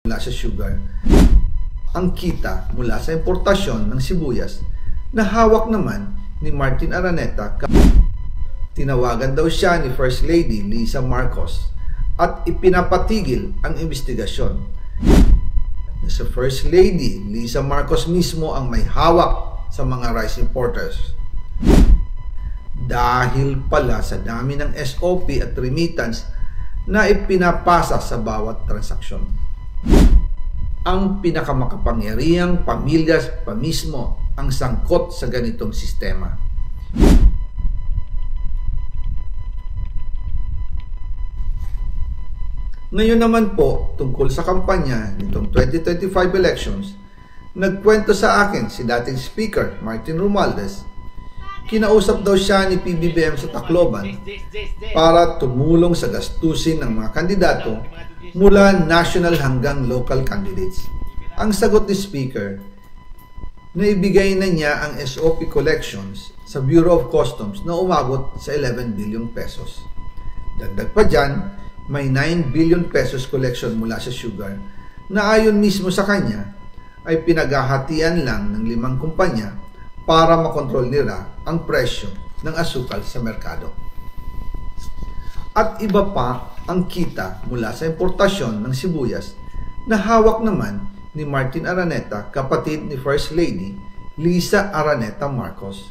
mula sa sugar, ang kita mula sa importasyon ng sibuyas na hawak naman ni Martin Araneta. Tinawagan daw siya ni First Lady Lisa Marcos at ipinapatigil ang investigasyon. Sa First Lady Lisa Marcos mismo ang may hawak sa mga rice importers. Dahil pala sa dami ng SOP at remittance na ipinapasa sa bawat transaksyon. Ang pinakamakapangyarihang pamilya pa mismo ang sangkot sa ganitong sistema. Ngayon naman po, tungkol sa kampanya nitong 2025 elections, nagkwento sa akin si dating Speaker Martin Romualdez. Kinausap daw siya ni PBBM sa Tacloban para tumulong sa gastusin ng mga kandidato mula national hanggang local candidates. Ang sagot ni Speaker, naibigay na niya ang SOP collections sa Bureau of Customs na umabot sa 11 billion pesos. Dagdag pa dyan, may 9 billion pesos collection mula sa sugar na ayon mismo sa kanya ay pinaghahatian lang ng 5 kumpanya para makontrol nila ang presyo ng asukal sa merkado. At iba pa ang kita mula sa importasyon ng sibuyas na hawak naman ni Martin Araneta, kapatid ni First Lady Lisa Araneta Marcos.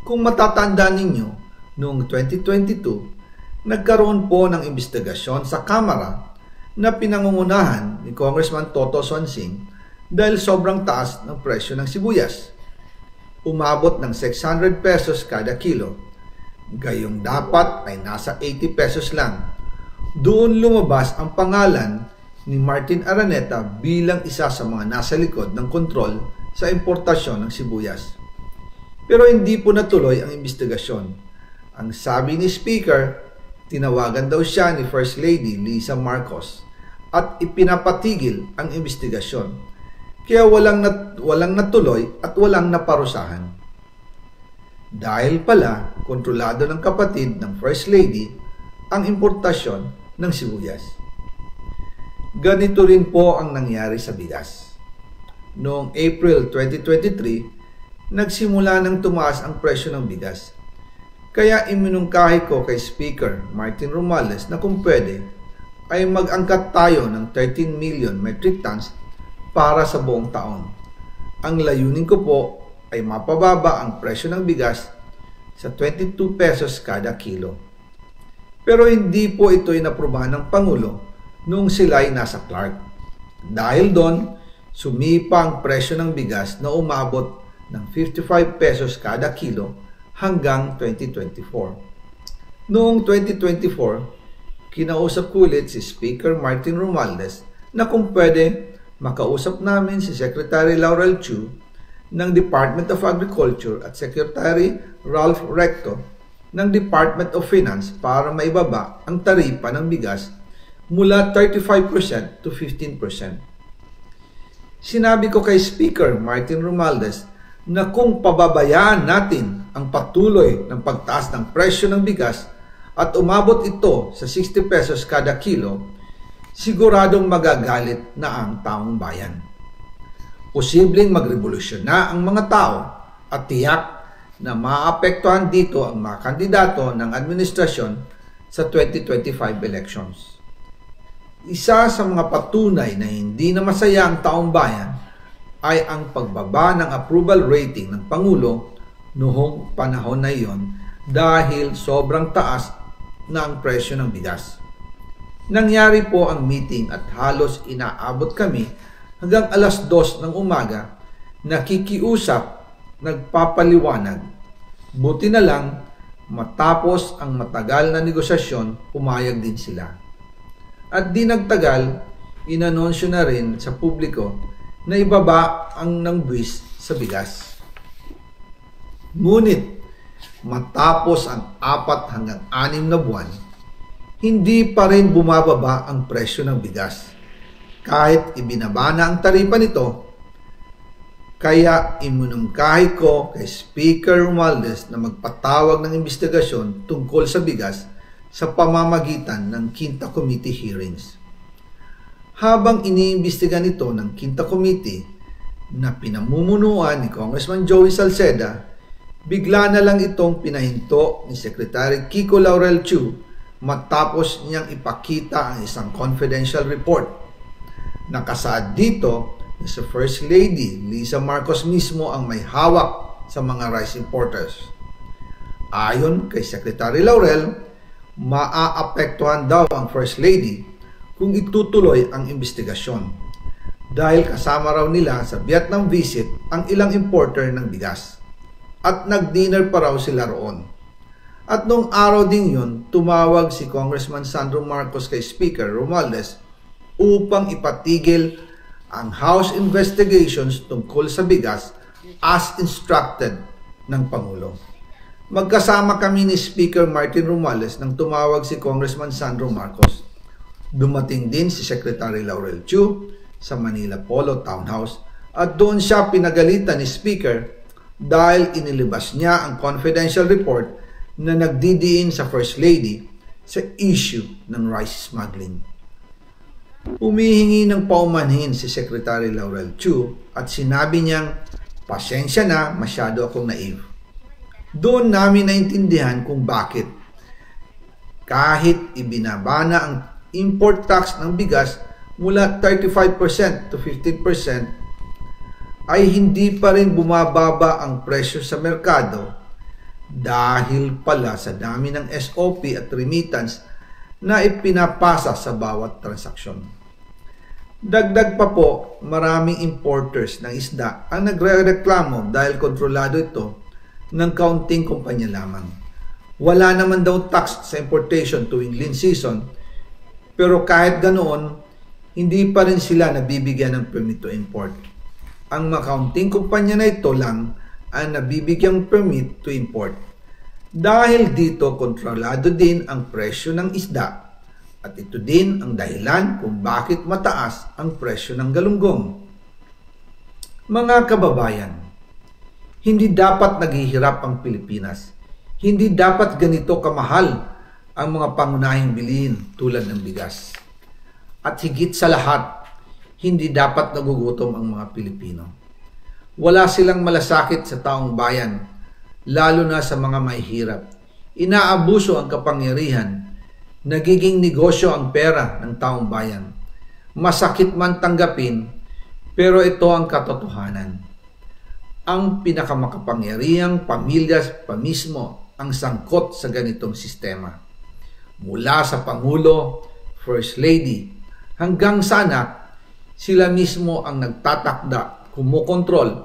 Kung matatandaan ninyo, noong 2022, nagkaroon po ng investigasyon sa Kamara na pinangungunahan ni Congressman Toto Swansing dahil sobrang taas ng presyo ng sibuyas. Umabot ng 600 pesos kada kilo. Gayong dapat ay nasa 80 pesos lang. Doon lumabas ang pangalan ni Martin Araneta bilang isa sa mga nasa likod ng kontrol sa importasyon ng sibuyas. Pero hindi po natuloy ang investigasyon. Ang sabi ni Speaker, tinawagan daw siya ni First Lady Lisa Marcos at ipinapatigil ang investigasyon. Kaya walang natuloy at walang naparusahan. Dahil pala, kontrolado ng kapatid ng First Lady ang importasyon ng sibuyas. Ganito rin po ang nangyari sa bigas. Noong April 2023, nagsimula nang tumaas ang presyo ng bigas. Kaya iminungkahi ko kay Speaker Martin Romualdez na kung pwede ay mag-angkat tayo ng 13 million metric tons para sa buong taon. Ang layunin ko po ay mapababa ang presyo ng bigas sa 22 pesos kada kilo. Pero hindi po ito inaprubahan ng Pangulo noong sila ay nasa Clark. Dahil doon, sumipa ang presyo ng bigas na umabot ng 55 pesos kada kilo hanggang 2024. Noong 2024, kinausap ko ulit si Speaker Martin Romualdez na kung pwede makausap namin si Secretary Laurel Chu ng Department of Agriculture at Secretary Ralph Recto ng Department of Finance para maibaba ang taripa ng bigas mula 35% to 15%. Sinabi ko kay Speaker Martin Romualdez na kung pababayaan natin ang patuloy ng pagtaas ng presyo ng bigas at umabot ito sa 60 pesos kada kilo, siguradong magagalit na ang taong bayan. Posibleng magrevolusyon na ang mga tao at tiyak na maapektuhan dito ang mga kandidato ng administrasyon sa 2025 elections. Isa sa mga patunay na hindi na masaya ang taong bayan ay ang pagbaba ng approval rating ng Pangulo noong panahon na iyon dahil sobrang taas na ang presyo ng bigas. Nangyari po ang meeting at halos inaabot kami hanggang alas 2 ng umaga, nakikiusap, nagpapaliwanag. Buti na lang, matapos ang matagal na negosasyon, pumayag din sila. At di nagtagal, inanunsyo na rin sa publiko na ibaba ang nangbuwis sa bigas. Ngunit, matapos ang 4 hanggang 6 na buwan, hindi pa rin bumababa ang presyo ng bigas. Kahit ibinaba na ang taripa nito, kaya iminungkahi ko kay Speaker Romualdez na magpatawag ng investigasyon tungkol sa bigas sa pamamagitan ng Quinta Committee hearings. Habang iniimbestiga nito ng Quinta Committee na pinamumunuan ni Congressman Joey Salceda, bigla na lang itong pinahinto ni Secretary Kiko Laurel Chu matapos niyang ipakita ang isang confidential report. Nakasaad dito na si First Lady Lisa Marcos mismo ang may hawak sa mga rice importers. Ayon kay Secretary Laurel, maaapektuhan daw ang First Lady kung itutuloy ang investigasyon dahil kasama raw nila sa Vietnam visit ang ilang importer ng bigas at nag-dinner pa raw sila roon. At nung araw din yun, tumawag si Congressman Sandro Marcos kay Speaker Romualdez upang ipatigil ang House investigations tungkol sa bigas as instructed ng Pangulo. Magkasama kami ni Speaker Martin Romualdez nang tumawag si Congressman Sandro Marcos. Dumating din si Secretary Laurel Chu sa Manila Polo Townhouse at doon siya pinagalitan ni Speaker dahil inilabas niya ang confidential report na nagdidiin sa First Lady sa issue ng rice smuggling. Humihingi ng paumanhin si Secretary Laurel Chu at sinabi niyang, "Pasensya na, masyado akong naive." Doon namin naintindihan kung bakit. Kahit ibinaba na ang import tax ng bigas mula 35% to 15%, ay hindi pa rin bumababa ang presyo sa merkado dahil pala sa dami ng SOP at remittance na ipinapasa sa bawat transaksyon. Dagdag pa po, maraming importers ng isda ang nagrereklamo dahil kontrolado ito ng kaunting kumpanya lamang. Wala naman daw tax sa importation tuwing lean season, pero kahit ganoon, hindi pa rin sila nabibigyan ng permit to import. Ang makaunting kumpanya na ito lang ang nabibigyang permit to import. Dahil dito, kontrolado din ang presyo ng isda at ito din ang dahilan kung bakit mataas ang presyo ng galunggong. Mga kababayan, hindi dapat naghihirap ang Pilipinas. Hindi dapat ganito kamahal ang mga pangunahing bilihin tulad ng bigas. At higit sa lahat, hindi dapat nagugutom ang mga Pilipino. Wala silang malasakit sa taong bayan, lalo na sa mga mahihirap. Inaabuso ang kapangyarihan, nagiging negosyo ang pera ng taong bayan. Masakit man tanggapin, pero ito ang katotohanan. Ang pinakamakapangyarihang pamilya pa mismo ang sangkot sa ganitong sistema. Mula sa Pangulo, First Lady, hanggang sa anak, sila mismo ang nagtatakda, kumukontrol,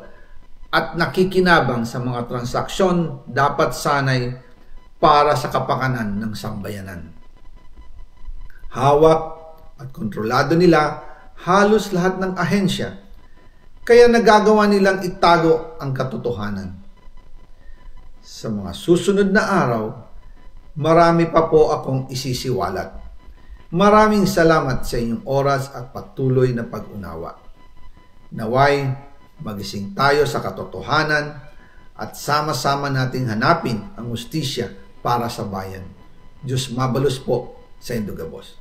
at nakikinabang sa mga transaksyon dapat sanay para sa kapakanan ng sambayanan. Hawak at kontrolado nila halos lahat ng ahensya, kaya nagagawa nilang itago ang katotohanan. Sa mga susunod na araw, marami pa po akong isisiwalat. Maraming salamat sa inyong oras at patuloy na pag-unawa. Naway, magising tayo sa katotohanan at sama-sama nating hanapin ang hustisya para sa bayan. Diyos mabalos po sa Indogabos.